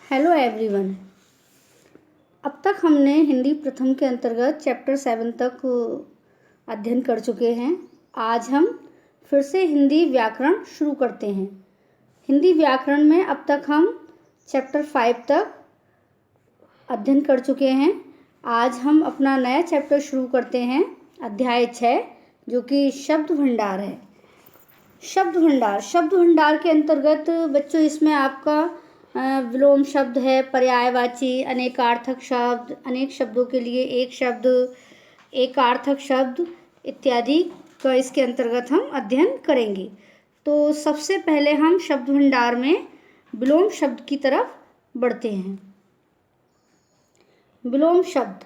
Hello everyone. अब तक हमने हिंदी प्रथम के अंतर्गत चैप्टर 7 तक अध्ययन कर चुके हैं। आज हम फिर से हिंदी व्याकरण शुरू करते हैं। हिंदी व्याकरण में अब तक हम चैप्टर 5 तक अध्ययन कर चुके हैं। आज हम अपना नया चैप्टर शुरू करते हैं, अध्याय 6, जो कि शब्द भंडार है। शब्द भंडार के अंतर्गत बच्चों इसमें आपका विलोम शब्द है, पर्यायवाची, अनेकार्थक शब्द, अनेक शब्दों के लिए एक शब्द, एकार्थक शब्द इत्यादि का इसके अंतर्गत हम अध्ययन करेंगे। तो सबसे पहले हम शब्द भंडार में विलोम शब्द की तरफ बढ़ते हैं। विलोम शब्द,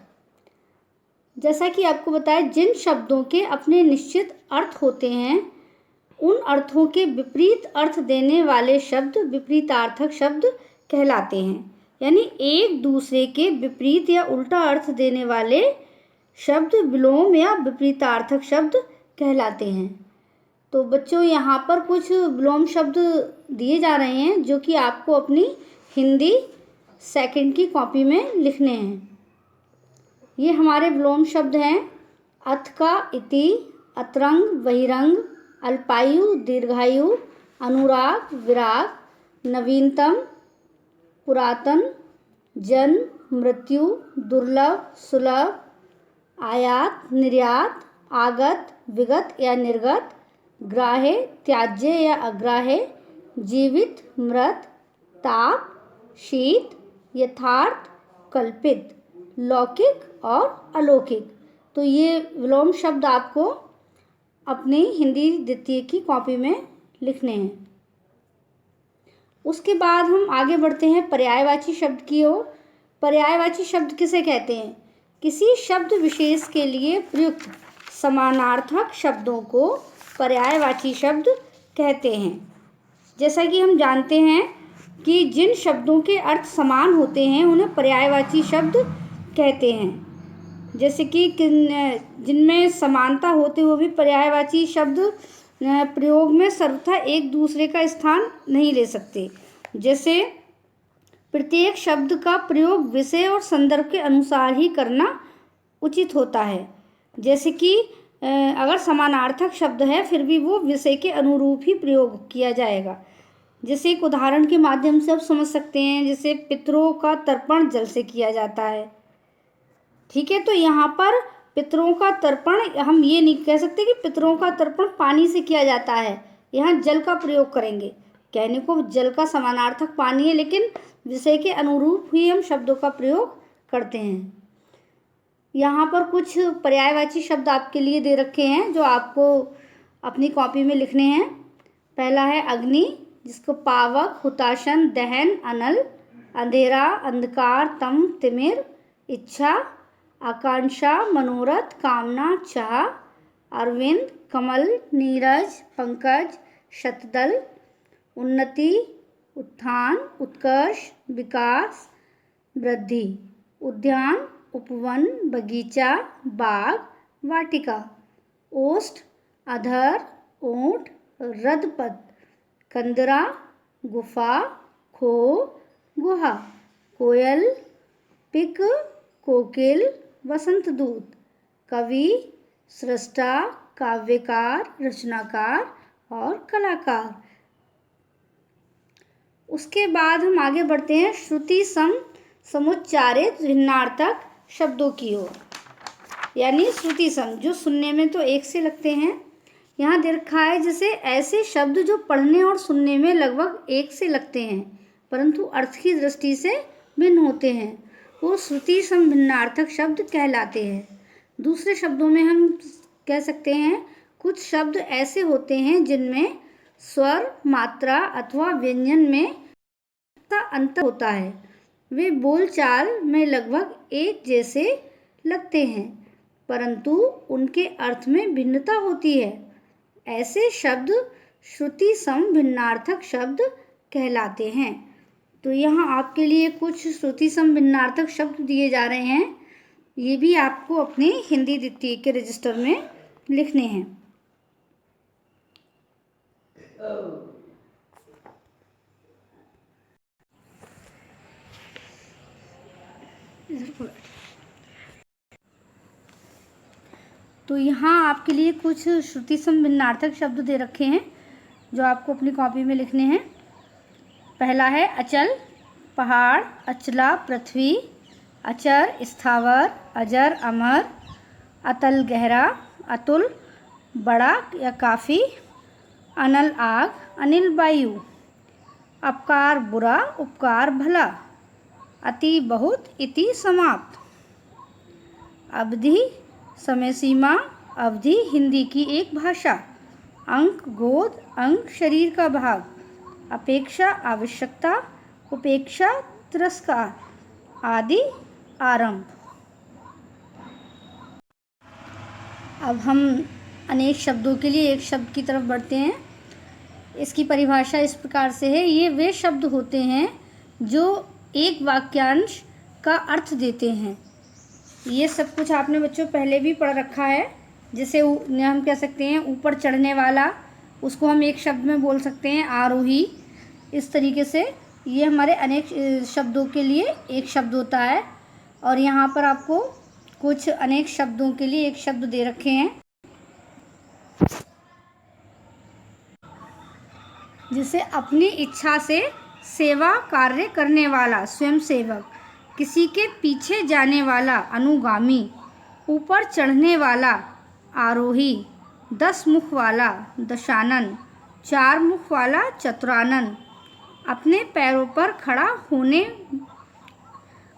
जैसा कि आपको बताया, जिन शब्दों के अपने निश्चित अर्थ होते हैं उन अर्थों के विपरीत अर्थ देने वाले शब्द विपरीतार्थक शब्द कहलाते हैं। यानी एक दूसरे के विपरीत या उल्टा अर्थ देने वाले शब्द विलोम या विपरीतार्थक शब्द कहलाते हैं। तो बच्चों यहाँ पर कुछ विलोम शब्द दिए जा रहे हैं जो कि आपको अपनी हिंदी सेकंड की कॉपी में लिखने हैं। ये हमारे विलोम शब्द हैं: अथ का इति, अतरंग बहिरंग, अल्पायु दीर्घायु, अनुराग विराग, नवीनतम पुरातन, जन्म मृत्यु, दुर्लभ सुलभ, आयात निर्यात, आगत विगत या निर्गत, ग्राह्य त्याज्य या अग्राह्य, जीवित मृत, ताप शीत, यथार्थ कल्पित, लौकिक और अलौकिक। तो ये विलोम शब्द आपको अपनी हिंदी द्वितीय की कॉपी में लिखने हैं। उसके बाद हम आगे बढ़ते हैं पर्यायवाची शब्द की ओर। पर्यायवाची शब्द किसे कहते हैं? किसी शब्द विशेष के लिए प्रयुक्त समानार्थक शब्दों को पर्यायवाची शब्द कहते हैं। जैसा कि हम जानते हैं कि जिन शब्दों के अर्थ समान होते हैं उन्हें पर्यायवाची शब्द कहते हैं। जैसे कि जिनमें समानता होते हुए भी पर्यायवाची शब्द प्रयोग में सर्वथा एक दूसरे का स्थान नहीं ले सकते। जैसे प्रत्येक शब्द का प्रयोग विषय और संदर्भ के अनुसार ही करना उचित होता है। जैसे कि अगर समानार्थक शब्द है फिर भी वो विषय के अनुरूप ही प्रयोग किया जाएगा। जैसे एक उदाहरण के माध्यम से आप समझ सकते हैं, जैसे पितरों का तर्पण जल से किया जाता है। ठीक है, तो यहाँ पर पितरों का तर्पण, हम ये नहीं कह सकते कि पितरों का तर्पण पानी से किया जाता है, यहाँ जल का प्रयोग करेंगे। कहने को जल का समानार्थक पानी है, लेकिन विषय के अनुरूप ही हम शब्दों का प्रयोग करते हैं। यहाँ पर कुछ पर्यायवाची शब्द आपके लिए दे रखे हैं जो आपको अपनी कॉपी में लिखने हैं। पहला है अग्नि, जिसको पावक, हुताशन, दहन, अनल, अंधेरा, अंधकार, तम, तिमिर, इच्छा, आकांक्षा, मनोरथ, कामना, चाह, अरविंद, कमल, नीरज, पंकज, शतदल, उन्नति, उत्थान, उत्कर्ष, विकास, वृद्धि, उद्यान, उपवन, बगीचा, बाग, वाटिका, ओष्ठ, अधर, ऊंट, रदपद, कंदरा, गुफा, खो, गुहा, कोयल, पिक, कोकिल, वसंत दूत, कवि, सृष्टा, काव्यकार, रचनाकार और कलाकार। उसके बाद हम आगे बढ़ते हैं श्रुति सम समुच्चारित भिन्नार्थक शब्दों की ओर। यानी श्रुति सम, जो सुनने में तो एक से लगते हैं। यहाँ दे रखा है जैसे ऐसे शब्द जो पढ़ने और सुनने में लगभग एक से लगते हैं परंतु अर्थ की दृष्टि से भिन्न होते हैं, वो श्रुति सम भिन्नार्थक शब्द कहलाते हैं। दूसरे शब्दों में हम कह सकते हैं कुछ शब्द ऐसे होते हैं जिनमें स्वर, मात्रा अथवा व्यंजन में अंतर होता है, वे बोलचाल में लगभग एक जैसे लगते हैं परंतु उनके अर्थ में भिन्नता होती है। ऐसे शब्द श्रुति सम भिन्नार्थक शब्द कहलाते हैं। तो यहाँ आपके लिए कुछ श्रुति सम भिन्नार्थक शब्द दिए जा रहे हैं, ये भी आपको अपने हिंदी द्वितीय के रजिस्टर में लिखने हैं। तो यहाँ आपके लिए कुछ श्रुति सम भिन्नार्थक शब्द दे रखे हैं जो आपको अपनी कॉपी में लिखने हैं। पहला है अचल, पहाड़, अचला, पृथ्वी, अचर, स्थावर, अजर, अमर, अतल, गहरा, अतुल, बड़ा या काफ़ी, अनल, आग, अनिल, वायु, अपकार, बुरा, उपकार, भला, अति, बहुत, इति, समाप्त। अवधि, समय सीमा, अवधि हिंदी की एक भाषा, अंक, गोद, अंग, शरीर का भाग, अपेक्षा, आवश्यकता, उपेक्षा, तिरस्कार, आदि, आरंभ। अब हम अनेक शब्दों के लिए एक शब्द की तरफ बढ़ते हैं। इसकी परिभाषा इस प्रकार से है, ये वे शब्द होते हैं जो एक वाक्यांश का अर्थ देते हैं। ये सब कुछ आपने बच्चों पहले भी पढ़ रखा है। जैसे हम कह सकते हैं ऊपर चढ़ने वाला, उसको हम एक शब्द में बोल सकते हैं आरोही। इस तरीके से ये हमारे अनेक शब्दों के लिए एक शब्द होता है। और यहाँ पर आपको कुछ अनेक शब्दों के लिए एक शब्द दे रखे हैं, जिसे अपनी इच्छा से सेवा कार्य करने वाला, स्वयं सेवक, किसी के पीछे जाने वाला, अनुगामी, ऊपर चढ़ने वाला, आरोही, 10 मुख वाला, दशानन, 4 मुख वाला, चतुरानन, अपने पैरों पर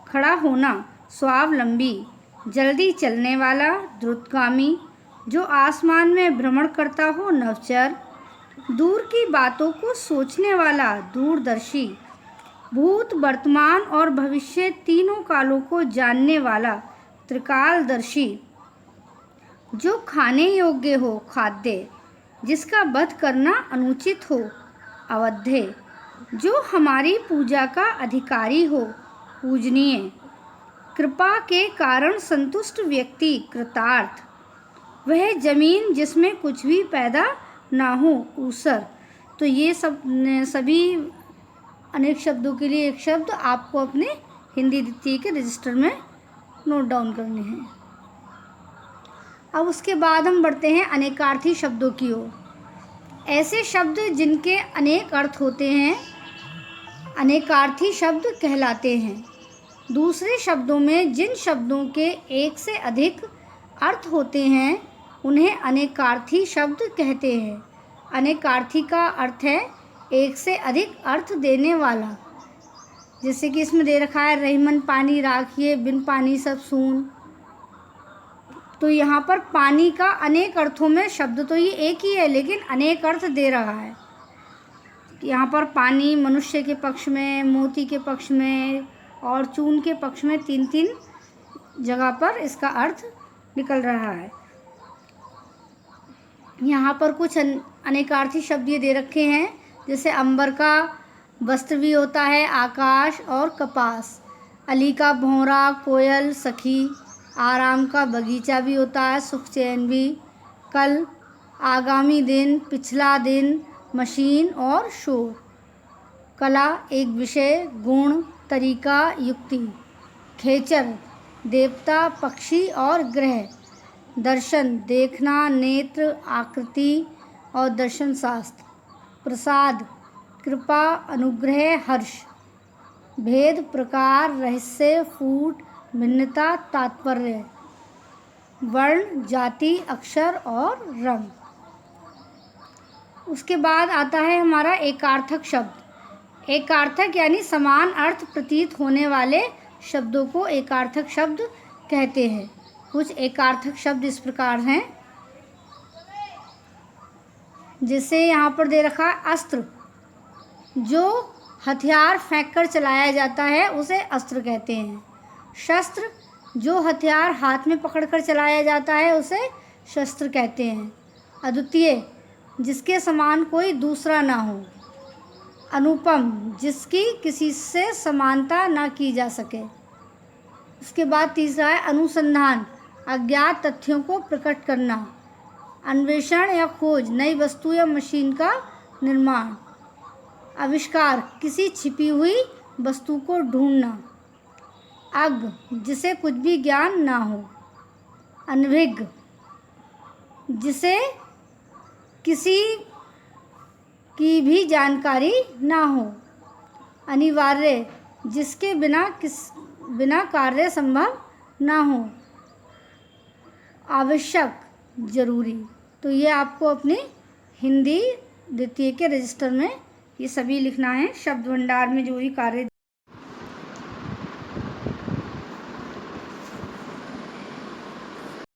खड़ा होना, स्वावलंबी, जल्दी चलने वाला, द्रुतगामी, जो आसमान में भ्रमण करता हो, नवचर, दूर की बातों को सोचने वाला, दूरदर्शी, भूत, वर्तमान और भविष्य तीनों कालों को जानने वाला, त्रिकालदर्शी, जो खाने योग्य हो, खाद्य, जिसका वध करना अनुचित हो, अवध्य, जो हमारी पूजा का अधिकारी हो, पूजनीय, कृपा के कारण संतुष्ट व्यक्ति, कृतार्थ, वह जमीन जिसमें कुछ भी पैदा ना हो, ऊसर। तो ये सभी अनेक शब्दों के लिए एक शब्द आपको अपने हिंदी द्वितीय के रजिस्टर में नोट डाउन करने हैं। अब उसके बाद हम बढ़ते हैं अनेकार्थी शब्दों की ओर। ऐसे शब्द जिनके अनेक अर्थ होते हैं अनेकार्थी शब्द कहलाते हैं। दूसरे शब्दों में जिन शब्दों के एक से अधिक अर्थ होते हैं उन्हें अनेकार्थी शब्द कहते हैं। अनेकार्थी का अर्थ है एक से अधिक अर्थ देने वाला। जैसे कि इसमें दे रखा है रहीमन पानी राखिए, बिन पानी सब सून। तो यहाँ पर पानी का अनेक अर्थों में शब्द तो ये एक ही है लेकिन अनेक अर्थ दे रहा है। यहाँ पर पानी मनुष्य के पक्ष में, मोती के पक्ष में और चून के पक्ष में 3-3 जगह पर इसका अर्थ निकल रहा है। यहाँ पर कुछ अनेकार्थी शब्द ये दे रखे हैं, जैसे अंबर का वस्त्र भी होता है, आकाश और कपास, अली का भौरा, कोयल, सखी, आराम का बगीचा भी होता है, सुख चैन भी, कल, आगामी दिन, पिछला दिन, मशीन और शोर, कला एक विषय, गुण, तरीका, युक्ति, खेचर, देवता, पक्षी और ग्रह, दर्शन देखना, नेत्र, आकृति और दर्शन शास्त्र, प्रसाद कृपा, अनुग्रह, हर्ष, भेद, प्रकार, रहस्य, फूट, भिन्नता, तात्पर्य, वर्ण, जाति, अक्षर और रंग। उसके बाद आता है हमारा एकार्थक शब्द। एकार्थक यानी समान अर्थ प्रतीत होने वाले शब्दों को एकार्थक शब्द कहते हैं। कुछ एकार्थक शब्द इस प्रकार हैं, जैसे यहाँ पर दे रखा है अस्त्र, जो हथियार फेंककर चलाया जाता है उसे अस्त्र कहते हैं। शस्त्र, जो हथियार हाथ में पकड़कर चलाया जाता है उसे शस्त्र कहते हैं। अद्वितीय, जिसके समान कोई दूसरा ना हो। अनुपम, जिसकी किसी से समानता ना की जा सके। उसके बाद तीसरा है अनुसंधान, अज्ञात तथ्यों को प्रकट करना। अन्वेषण या खोज, नई वस्तु या मशीन का निर्माण। आविष्कार, किसी छिपी हुई वस्तु को ढूंढना। अज्ञ, जिसे कुछ भी ज्ञान ना हो। अनभिज्ञ, जिसे किसी की भी जानकारी ना हो। अनिवार्य, जिसके बिना कार्य संभव ना हो। आवश्यक, जरूरी। तो ये आपको अपनी हिंदी द्वितीय के रजिस्टर में ये सभी लिखना है। शब्द भंडार में जो भी कार्य